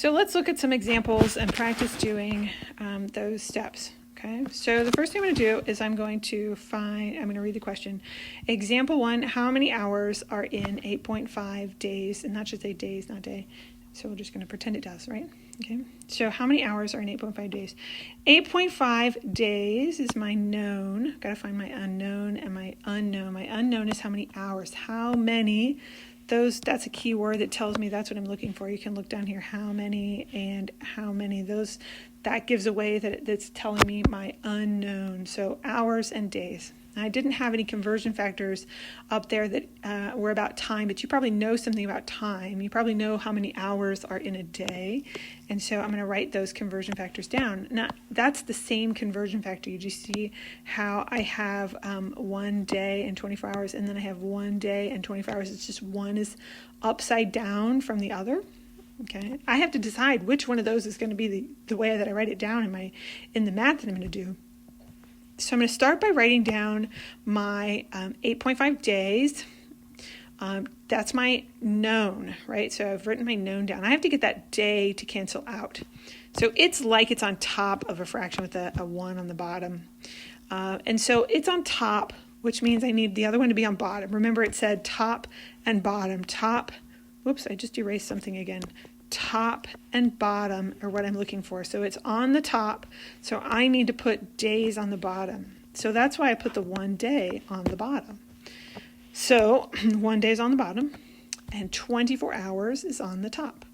So let's look at some examples and practice doing those steps. Okay, so the first thing I'm going to do is I'm going to read the question. Example 1, how many hours are in 8.5 days? And that should say days, not day. So we're just going to pretend it does, right? Okay, so how many hours are in 8.5 days? 8.5 days is my known. Got to find my unknown and my unknown. My unknown is how many hours. How many? That's a key word that tells me that's what I'm looking for. You can look down here, how many and how many. That gives away that it's telling me my unknown. So hours and days. I didn't have any conversion factors up there that were about time, but you probably know something about time. You probably know how many hours are in a day. And so I'm going to write those conversion factors down. Now, that's the same conversion factor. You just see how I have 1 day and 24 hours, and then I have 1 day and 24 hours. It's just one is upside down from the other. Okay, I have to decide which one of those is going to be the way that I write it down in the math that I'm going to do. So I'm going to start by writing down my 8.5 days. That's my known, right? So I've written my known down. I have to get that day to cancel out. So it's like it's on top of a fraction with a 1 on the bottom. And so it's on top, which means I need the other one to be on bottom. Remember, it said top and bottom. Top, whoops, I just erased something again. Top and bottom are what I'm looking for. So it's on the top, so I need to put days on the bottom. So that's why I put the 1 day on the bottom. So 1 day is on the bottom, and 24 hours is on the top.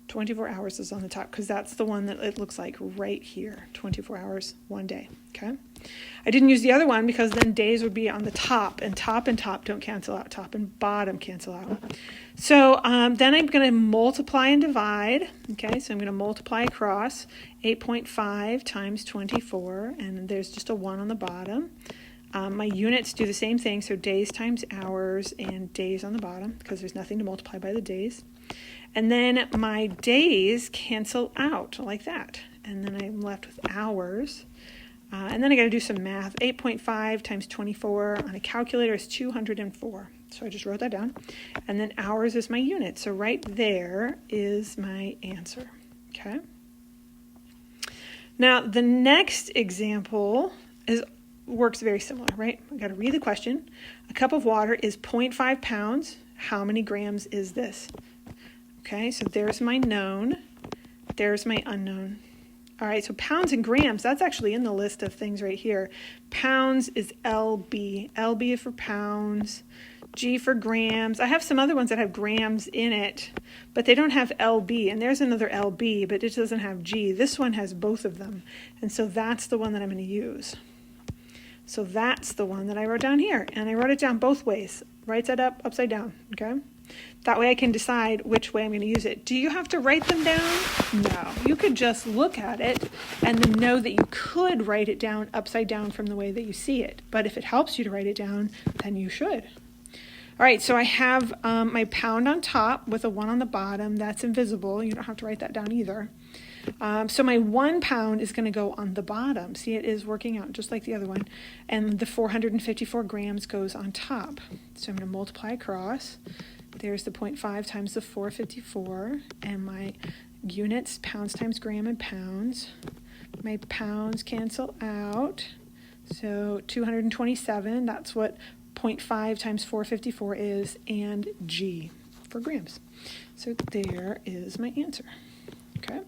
24 hours is on the top because that's the one that it looks like right here. 24 hours, 1 day. Okay. I didn't use the other one because then days would be on the top, and top don't cancel out. Top and bottom cancel out. So then I'm going to multiply and divide. Okay, so I'm going to multiply across 8.5 times 24, and there's just a 1 on the bottom. My units do the same thing, so days times hours and days on the bottom because there's nothing to multiply by the days. And then my days cancel out like that. And then I'm left with hours. And then I got to do some math. 8.5 times 24 on a calculator is 204. So I just wrote that down. And then hours is my unit. So right there is my answer. Okay. Now the next example works very similar, right? I got to read the question. A cup of water is 0.5 pounds. How many grams is this? Okay, so there's my known. There's my unknown. All right, so pounds and grams, that's actually in the list of things right here. Pounds is LB. LB is for pounds. G for grams. I have some other ones that have grams in it, but they don't have LB. And there's another LB, but it doesn't have G. This one has both of them. And so that's the one that I'm going to use. So that's the one that I wrote down here. And I wrote it down both ways. Right side up, upside down. Okay? That way I can decide which way I'm going to use it. Do you have to write them down? No. You could just look at it and then know that you could write it down upside down from the way that you see it. But if it helps you to write it down, then you should. All right, so I have my pound on top with a 1 on the bottom. That's invisible. You don't have to write that down either. So my 1 pound is going to go on the bottom. See, it is working out just like the other one. And the 454 grams goes on top. So I'm going to multiply across. There's the 0.5 times the 454. And my units, pounds times gram and pounds. My pounds cancel out. So 227, that's what 0.5 times 454 is. And G for grams. So there is my answer. Okay.